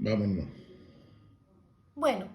Vámonos. Bueno,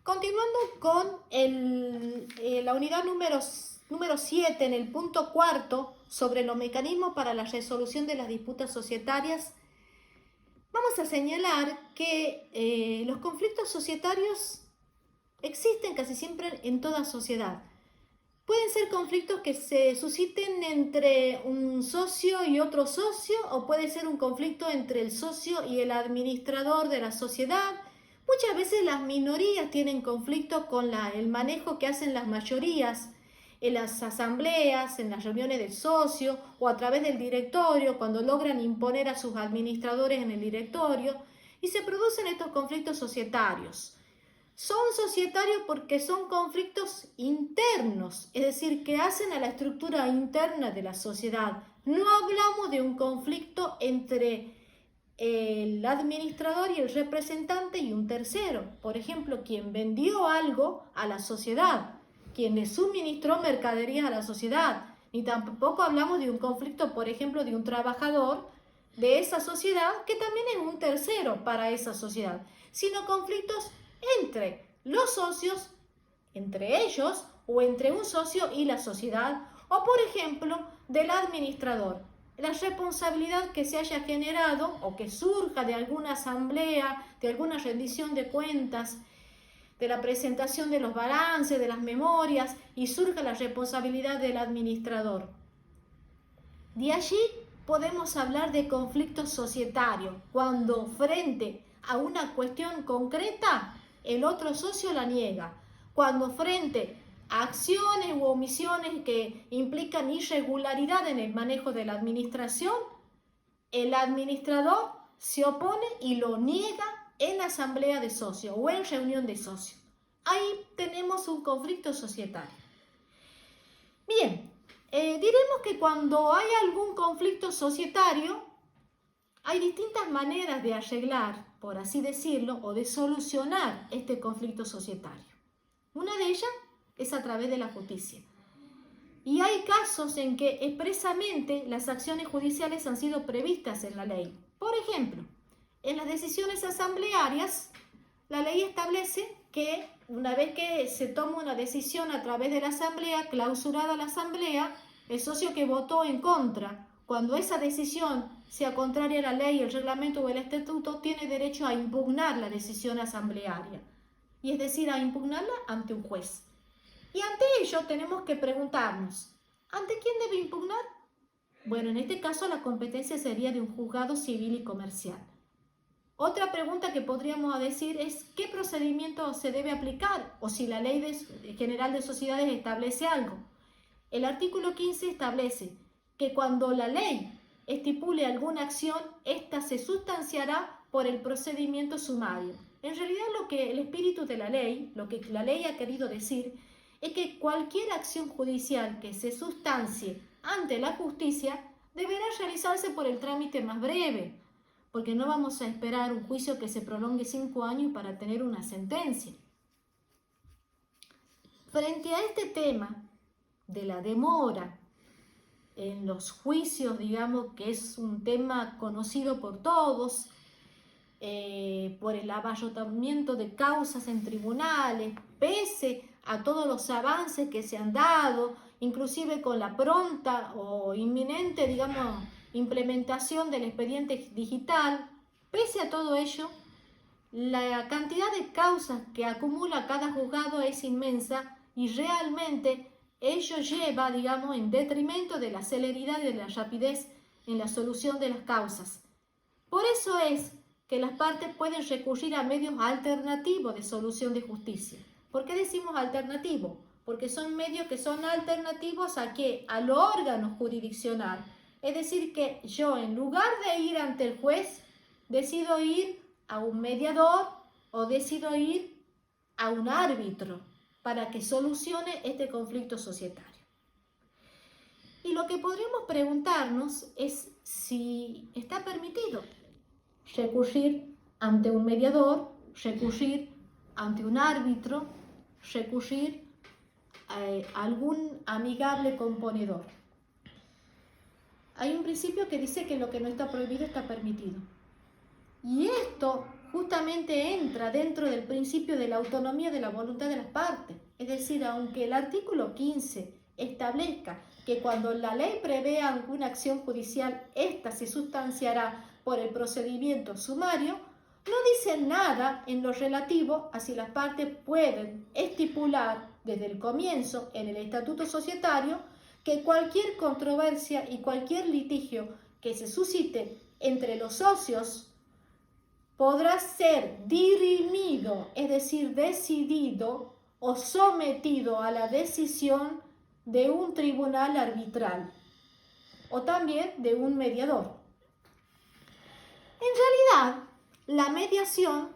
continuando con la unidad número 7, en el punto cuarto, sobre los mecanismos para la resolución de las disputas societarias, vamos a señalar que los conflictos societarios existen casi siempre en toda sociedad. Pueden ser conflictos que se susciten entre un socio y otro socio, o puede ser un conflicto entre el socio y el administrador de la sociedad. Muchas veces las minorías tienen conflictos con el manejo que hacen las mayorías en las asambleas, en las reuniones del socio o a través del directorio, cuando logran imponer a sus administradores en el directorio, y se producen estos conflictos societarios. Son societarios porque son conflictos internos, es decir, que hacen a la estructura interna de la sociedad. No hablamos de un conflicto entre el administrador y el representante y un tercero. Por ejemplo, quien vendió algo a la sociedad, quien le suministró mercaderías a la sociedad. Ni tampoco hablamos de un conflicto, por ejemplo, de un trabajador de esa sociedad que también es un tercero para esa sociedad, sino conflictos entre los socios, entre ellos o entre un socio y la sociedad, o por ejemplo del administrador. La responsabilidad que se haya generado o que surja de alguna asamblea, de alguna rendición de cuentas, de la presentación de los balances, de las memorias, y surja la responsabilidad del administrador. De allí podemos hablar de conflicto societario, cuando frente a una cuestión concreta el otro socio la niega, cuando frente a acciones u omisiones que implican irregularidad en el manejo de la administración, el administrador se opone y lo niega en asamblea de socios o en reunión de socios. Ahí tenemos un conflicto societario. Bien, diremos que cuando hay algún conflicto societario, hay distintas maneras de arreglar, por así decirlo, o de solucionar este conflicto societario. Una de ellas es a través de la justicia. Y hay casos en que expresamente las acciones judiciales han sido previstas en la ley. Por ejemplo, en las decisiones asamblearias, la ley establece que una vez que se toma una decisión a través de la asamblea, clausurada la asamblea, el socio que votó en contra, cuando esa decisión sea contraria a la ley, el reglamento o el estatuto, tiene derecho a impugnar la decisión asamblearia, y es decir, a impugnarla ante un juez. Y ante ello tenemos que preguntarnos, ¿ante quién debe impugnar? Bueno, en este caso la competencia sería de un juzgado civil y comercial. Otra pregunta que podríamos decir es ¿qué procedimiento se debe aplicar? O si la Ley General de Sociedades establece algo. El artículo 15 establece que cuando la ley estipule alguna acción, ésta se sustanciará por el procedimiento sumario. En realidad lo que el espíritu de la ley, lo que la ley ha querido decir, es que cualquier acción judicial que se sustancie ante la justicia deberá realizarse por el trámite más breve, porque no vamos a esperar un juicio que se prolongue 5 años para tener una sentencia. Frente a este tema de la demora en los juicios, digamos que es un tema conocido por todos, por el abarrotamiento de causas en tribunales, pese a todos los avances que se han dado, inclusive con la pronta o inminente, digamos, implementación del expediente digital, pese a todo ello, la cantidad de causas que acumula cada juzgado es inmensa y realmente ello lleva, digamos, en detrimento de la celeridad y de la rapidez en la solución de las causas. Por eso es que las partes pueden recurrir a medios alternativos de solución de justicia. ¿Por qué decimos alternativo? Porque son medios que son alternativos a ¿qué? Al órgano jurisdiccional. Es decir, que yo en lugar de ir ante el juez, decido ir a un mediador o decido ir a un árbitro para que solucione este conflicto societario. Y lo que podríamos preguntarnos es si está permitido recurrir ante un mediador, recurrir ante un árbitro, recurrir a algún amigable componedor. Hay un principio que dice que lo que no está prohibido está permitido. Y esto justamente entra dentro del principio de la autonomía de la voluntad de las partes. Es decir, aunque el artículo 15 establezca que cuando la ley prevé alguna acción judicial, ésta se sustanciará por el procedimiento sumario, no dice nada en lo relativo a si las partes pueden estipular desde el comienzo en el estatuto societario que cualquier controversia y cualquier litigio que se suscite entre los socios podrá ser dirimido, es decir, decidido o sometido a la decisión de un tribunal arbitral o también de un mediador. En realidad, la mediación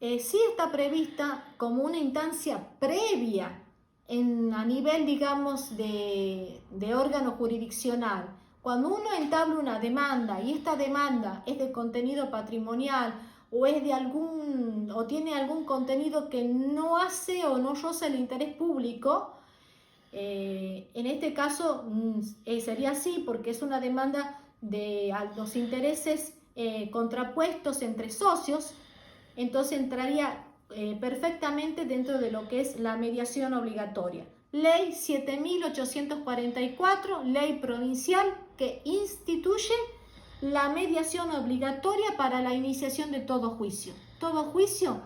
sí está prevista como una instancia previa a nivel, digamos, de órgano jurisdiccional. Cuando uno entabla una demanda y esta demanda es de contenido patrimonial o es de o tiene algún contenido que no hace o no roza el interés público, en este caso sería así porque es una demanda de los intereses contrapuestos entre socios, entonces entraría perfectamente dentro de lo que es la mediación obligatoria. Ley 7.844, ley provincial que instituye la mediación obligatoria para la iniciación de todo juicio. Todo juicio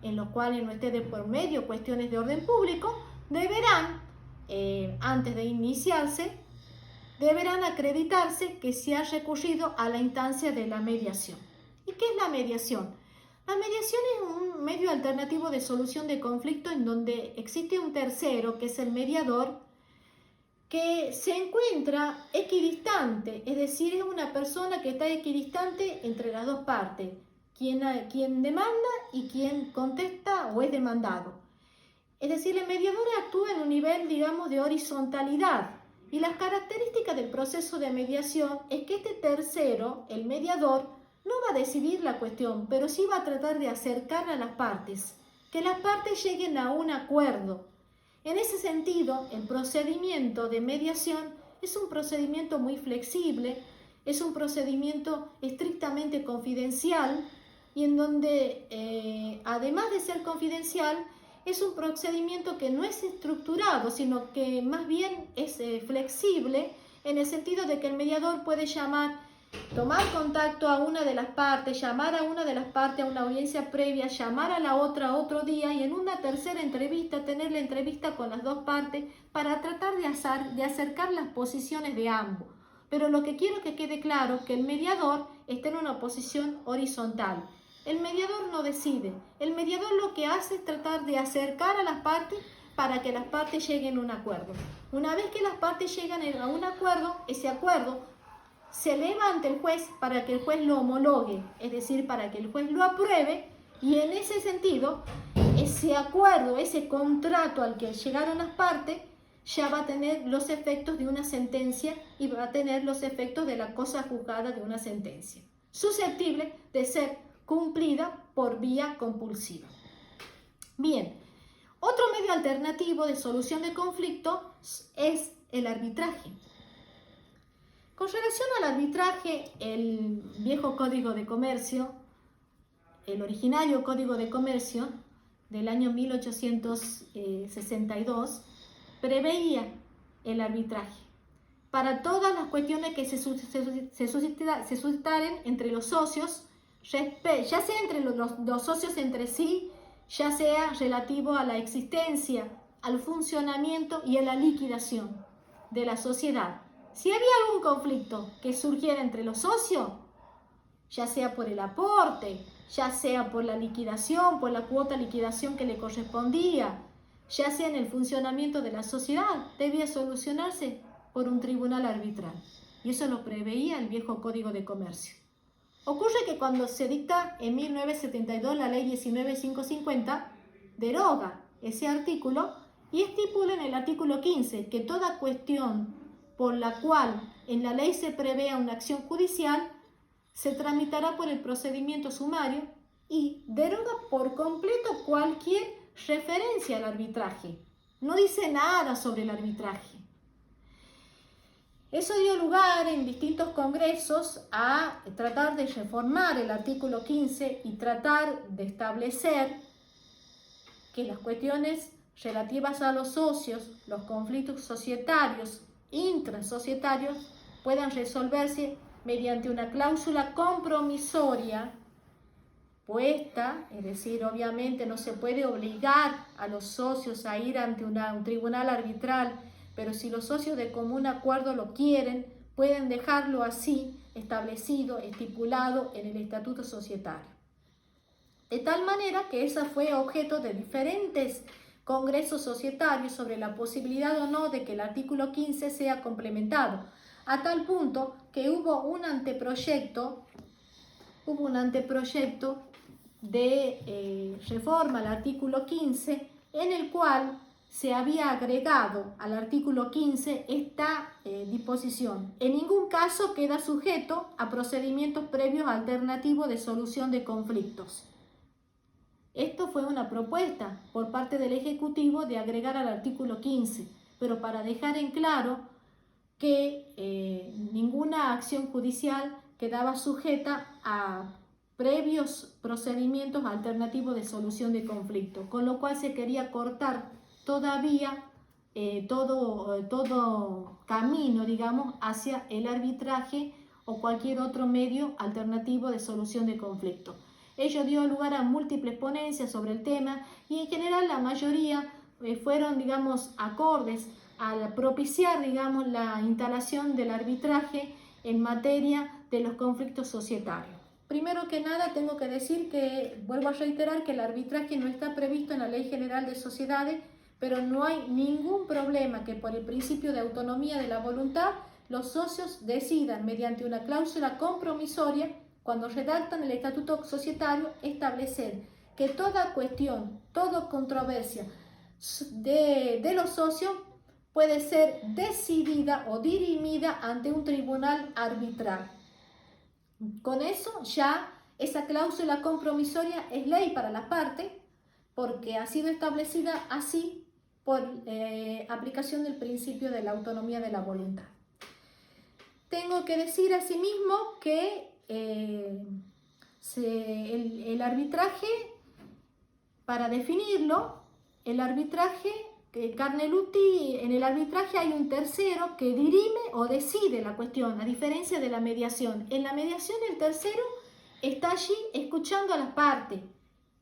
en los cuales no esté de por medio cuestiones de orden público, deberán, antes de iniciarse, deberán acreditarse que se ha recurrido a la instancia de la mediación. ¿Y qué es la mediación? La mediación es un medio alternativo de solución de conflicto en donde existe un tercero, que es el mediador, que se encuentra equidistante, es decir, es una persona que está equidistante entre las dos partes, quien demanda y quien contesta o es demandado. Es decir, el mediador actúa en un nivel, digamos, de horizontalidad. Y las características del proceso de mediación es que este tercero, el mediador, no va a decidir la cuestión, pero sí va a tratar de acercar a las partes, que las partes lleguen a un acuerdo. En ese sentido, el procedimiento de mediación es un procedimiento muy flexible, es un procedimiento estrictamente confidencial y en donde, además de ser confidencial, es un procedimiento que no es estructurado, sino que más bien es flexible en el sentido de que el mediador puede tomar contacto a una de las partes, llamar a una de las partes a una audiencia previa, llamar a la otra otro día y en una tercera entrevista tener la entrevista con las dos partes para tratar de acercar las posiciones de ambos. Pero lo que quiero que quede claro es que el mediador está en una posición horizontal. El mediador no decide. El mediador lo que hace es tratar de acercar a las partes para que las partes lleguen a un acuerdo. Una vez que las partes llegan a un acuerdo, ese acuerdo se eleva ante el juez para que el juez lo homologue, es decir, para que el juez lo apruebe y en ese sentido, ese acuerdo, ese contrato al que llegaron las partes, ya va a tener los efectos de una sentencia y va a tener los efectos de la cosa juzgada de una sentencia, susceptible de ser cumplida por vía compulsiva. Bien, otro medio alternativo de solución de conflictos es el arbitraje. Con relación al arbitraje, el viejo Código de Comercio, el originario Código de Comercio del año 1862, preveía el arbitraje para todas las cuestiones que se suscitaren entre los socios, ya sea entre los socios entre sí, ya sea relativo a la existencia, al funcionamiento y a la liquidación de la sociedad. Si había algún conflicto que surgiera entre los socios, ya sea por el aporte, ya sea por la liquidación, por la cuota de liquidación que le correspondía, ya sea en el funcionamiento de la sociedad, debía solucionarse por un tribunal arbitral. Y eso lo preveía el viejo Código de Comercio. Ocurre que cuando se dicta en 1972 la ley 19.550, deroga ese artículo y estipula en el artículo 15 que toda cuestión por la cual en la ley se prevea una acción judicial se tramitará por el procedimiento sumario y deroga por completo cualquier referencia al arbitraje. No dice nada sobre el arbitraje. Eso dio lugar en distintos congresos a tratar de reformar el artículo 15 y tratar de establecer que las cuestiones relativas a los socios, los conflictos societarios, intrasocietarios, puedan resolverse mediante una cláusula compromisoria puesta, es decir, obviamente no se puede obligar a los socios a ir ante un tribunal arbitral, pero si los socios de común acuerdo lo quieren, pueden dejarlo así, establecido, estipulado en el estatuto societario. De tal manera que esa fue objeto de diferentes congresos societarios sobre la posibilidad o no de que el artículo 15 sea complementado, a tal punto que hubo un anteproyecto de reforma al artículo 15 en el cual se había agregado al artículo 15 esta disposición. En ningún caso queda sujeto a procedimientos previos alternativos de solución de conflictos. Esto fue una propuesta por parte del Ejecutivo de agregar al artículo 15, pero para dejar en claro que ninguna acción judicial quedaba sujeta a previos procedimientos alternativos de solución de conflicto, con lo cual se quería cortar todavía todo camino, digamos, hacia el arbitraje o cualquier otro medio alternativo de solución de conflicto. Ello dio lugar a múltiples ponencias sobre el tema y en general la mayoría fueron, digamos, acordes al propiciar, digamos, la instalación del arbitraje en materia de los conflictos societarios. Primero que nada tengo que decir que, vuelvo a reiterar que el arbitraje no está previsto en la Ley General de Sociedades, pero no hay ningún problema que por el principio de autonomía de la voluntad los socios decidan mediante una cláusula compromisoria, cuando redactan el estatuto societario, establecer que toda cuestión, toda controversia de los socios puede ser decidida o dirimida ante un tribunal arbitral. Con eso ya esa cláusula compromisoria es ley para la parte, porque ha sido establecida así por aplicación del principio de la autonomía de la voluntad. Tengo que decir asimismo que el arbitraje, para definirlo, el arbitraje, Carnelutti, en el arbitraje hay un tercero que dirime o decide la cuestión, a diferencia de la mediación. En la mediación el tercero está allí escuchando a las partes,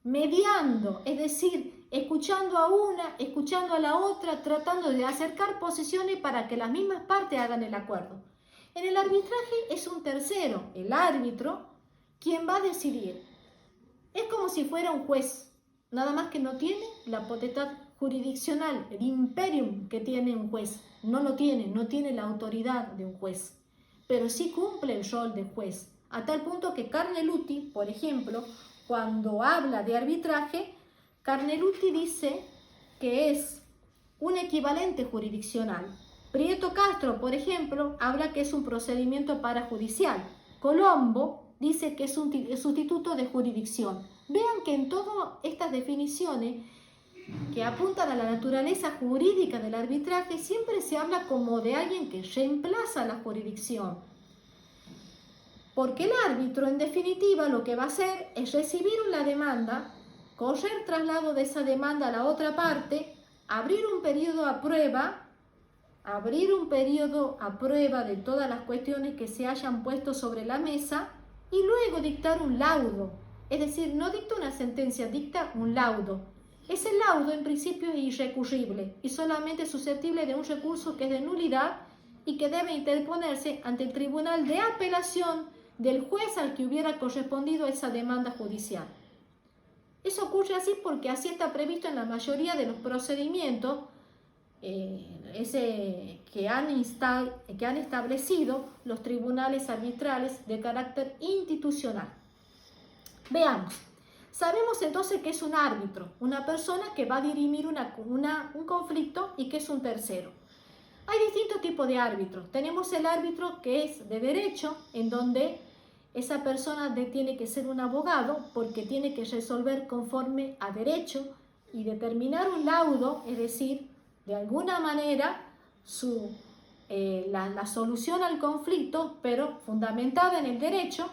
mediando, es decir, escuchando a una, escuchando a la otra, tratando de acercar posiciones para que las mismas partes hagan el acuerdo. En el arbitraje es un tercero, el árbitro, quien va a decidir. Es como si fuera un juez, nada más que no tiene la potestad jurisdiccional, el imperium que tiene un juez. No lo tiene, no tiene la autoridad de un juez, pero sí cumple el rol de juez, a tal punto que Carnelutti, por ejemplo, cuando habla de arbitraje, Carnelutti dice que es un equivalente jurisdiccional. Prieto Castro, por ejemplo, habla que es un procedimiento parajudicial. Colombo dice que es un sustituto de jurisdicción. Vean que en todas estas definiciones que apuntan a la naturaleza jurídica del arbitraje, siempre se habla como de alguien que reemplaza la jurisdicción. Porque el árbitro, en definitiva, lo que va a hacer es recibir una demanda, correr traslado de esa demanda a la otra parte, abrir un periodo a prueba de todas las cuestiones que se hayan puesto sobre la mesa y luego dictar un laudo. Es decir, no dicta una sentencia, dicta un laudo. Ese laudo en principio es irrecurrible y solamente susceptible de un recurso que es de nulidad y que debe interponerse ante el tribunal de apelación del juez al que hubiera correspondido esa demanda judicial. Eso ocurre así porque así está previsto en la mayoría de los procedimientos que han establecido los tribunales arbitrales de carácter institucional. Veamos. Sabemos entonces que es un árbitro, una persona que va a dirimir un conflicto y que es un tercero. Hay distintos tipos de árbitros. Tenemos el árbitro que es de derecho, en donde esa persona tiene que ser un abogado porque tiene que resolver conforme a derecho y determinar un laudo, es decir, de alguna manera su la solución al conflicto, pero fundamentada en el derecho.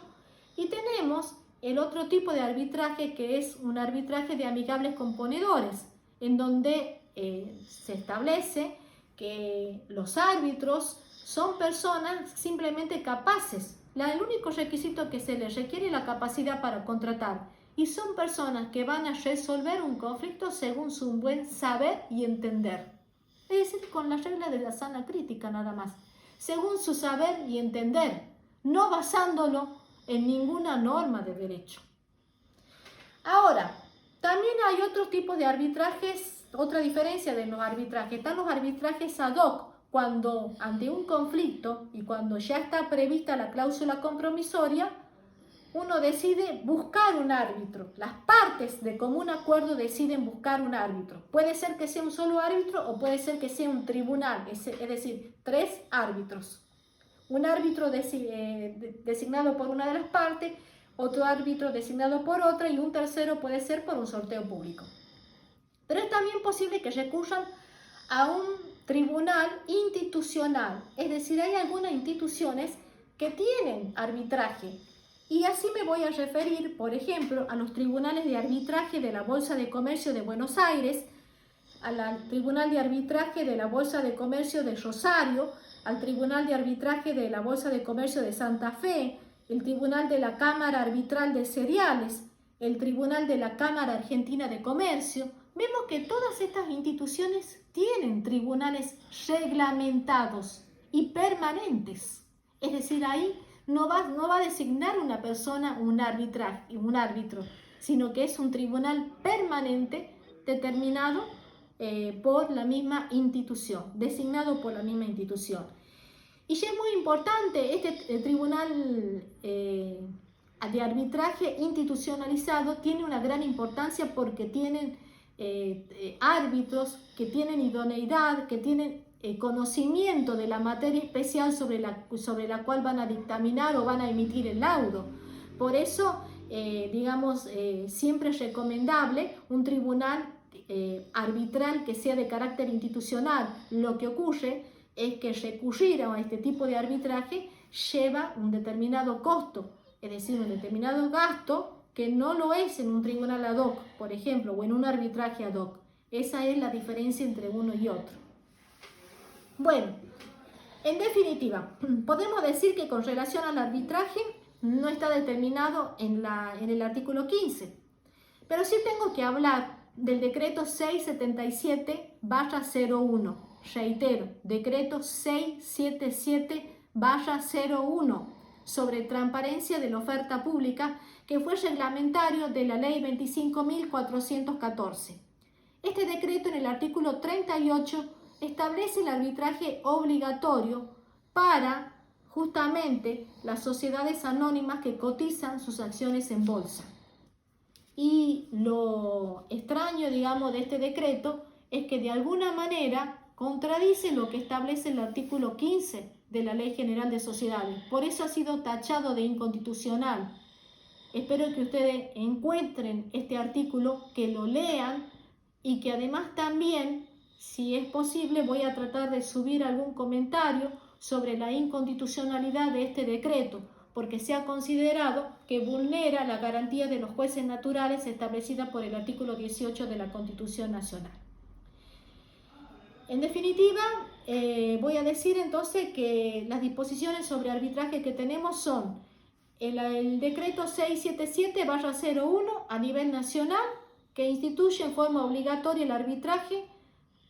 Y tenemos el otro tipo de arbitraje, que es un arbitraje de amigables componedores, en donde se establece que los árbitros son personas simplemente capaces. El único requisito que se les requiere es la capacidad para contratar. Y son personas que van a resolver un conflicto según su buen saber y entender. Es decir, con la regla de la sana crítica nada más. Según su saber y entender, no basándolo en ninguna norma de derecho. Ahora, también hay otro tipo de arbitrajes, otra diferencia de los arbitrajes. Están los arbitrajes ad hoc, cuando ante un conflicto y cuando ya está prevista la cláusula compromisoria, uno decide buscar un árbitro. Las partes de común acuerdo deciden buscar un árbitro. Puede ser que sea un solo árbitro o puede ser que sea un tribunal, es decir, 3 árbitros. Un árbitro designado por una de las partes, otro árbitro designado por otra y un tercero puede ser por un sorteo público. Pero es también posible que recurran a un tribunal institucional, es decir, hay algunas instituciones que tienen arbitraje. Y así me voy a referir, por ejemplo, a los tribunales de arbitraje de la Bolsa de Comercio de Buenos Aires, al Tribunal de Arbitraje de la Bolsa de Comercio de Rosario, al Tribunal de Arbitraje de la Bolsa de Comercio de Santa Fe, el Tribunal de la Cámara Arbitral de Cereales, el Tribunal de la Cámara Argentina de Comercio. Vemos que todas estas instituciones tienen tribunales reglamentados y permanentes. Es decir, ahí no va a designar una persona un árbitro, sino que es un tribunal permanente determinado por la misma institución, designado por la misma institución. Y ya es muy importante, este tribunal de arbitraje institucionalizado tiene una gran importancia porque tienen árbitros que tienen idoneidad, que tienen conocimiento de la materia especial sobre la cual van a dictaminar o van a emitir el laudo. Por eso, siempre es recomendable un tribunal arbitral que sea de carácter institucional. Lo que ocurre es que recurrir a este tipo de arbitraje lleva un determinado costo, es decir, un determinado gasto que no lo es en un tribunal ad hoc, por ejemplo, o en un arbitraje ad hoc. Esa es la diferencia entre uno y otro. Bueno, en definitiva, podemos decir que con relación al arbitraje no está determinado en el artículo 15, pero sí tengo que hablar del decreto 677/01. Reitero, decreto 677/01 sobre transparencia de la oferta pública, que fue reglamentario de la ley 25.414. Este decreto, en el artículo 38, establece el arbitraje obligatorio para justamente las sociedades anónimas que cotizan sus acciones en bolsa. Y lo extraño, de este decreto es que de alguna manera contradice lo que establece el artículo 15 de la Ley General de Sociedades. Por eso ha sido tachado de inconstitucional. Espero que ustedes encuentren este artículo, que lo lean y que además también, si es posible, voy a tratar de subir algún comentario sobre la inconstitucionalidad de este decreto, porque se ha considerado que vulnera la garantía de los jueces naturales establecida por el artículo 18 de la Constitución Nacional. En definitiva, voy a decir entonces que las disposiciones sobre arbitraje que tenemos son el decreto 677/01 a nivel nacional, que instituye en forma obligatoria el arbitraje.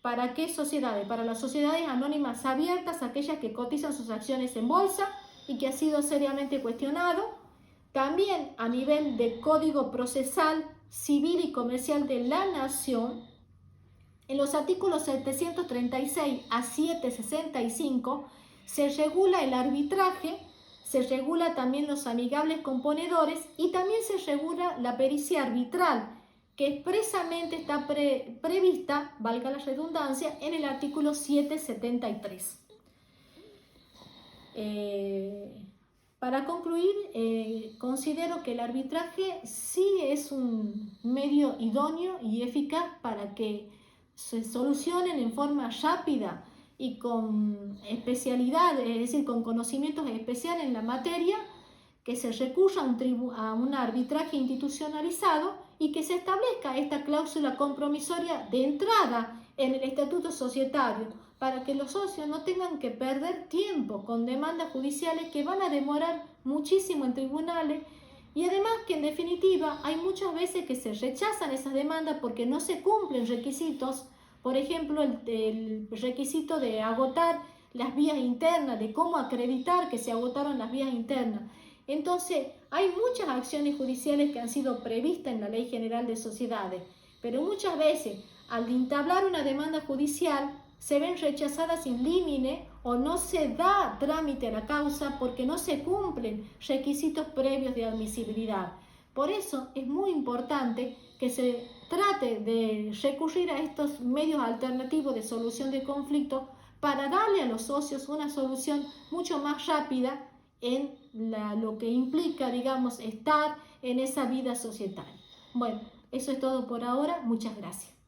¿Para qué sociedades? Para las sociedades anónimas abiertas, aquellas que cotizan sus acciones en bolsa y que ha sido seriamente cuestionado. También a nivel de Código Procesal Civil y Comercial de la Nación, en los artículos 736 a 765 se regula el arbitraje, se regula también los amigables componedores y también se regula la pericia arbitral, que expresamente está prevista, valga la redundancia, en el artículo 773. Para concluir, considero que el arbitraje sí es un medio idóneo y eficaz para que se solucionen en forma rápida y con especialidad, es decir, con conocimientos especiales en la materia, que se recurra a un arbitraje institucionalizado y que se establezca esta cláusula compromisoria de entrada en el estatuto societario, para que los socios no tengan que perder tiempo con demandas judiciales que van a demorar muchísimo en tribunales, y además que en definitiva hay muchas veces que se rechazan esas demandas porque no se cumplen requisitos, por ejemplo el requisito de agotar las vías internas, de cómo acreditar que se agotaron las vías internas. Entonces, hay muchas acciones judiciales que han sido previstas en la Ley General de Sociedades, pero muchas veces, al entablar una demanda judicial, se ven rechazadas sin límite o no se da trámite a la causa porque no se cumplen requisitos previos de admisibilidad. Por eso es muy importante que se trate de recurrir a estos medios alternativos de solución de conflictos para darle a los socios una solución mucho más rápida en lo que implica, digamos, estar en esa vida societaria. Bueno, eso es todo por ahora. Muchas gracias.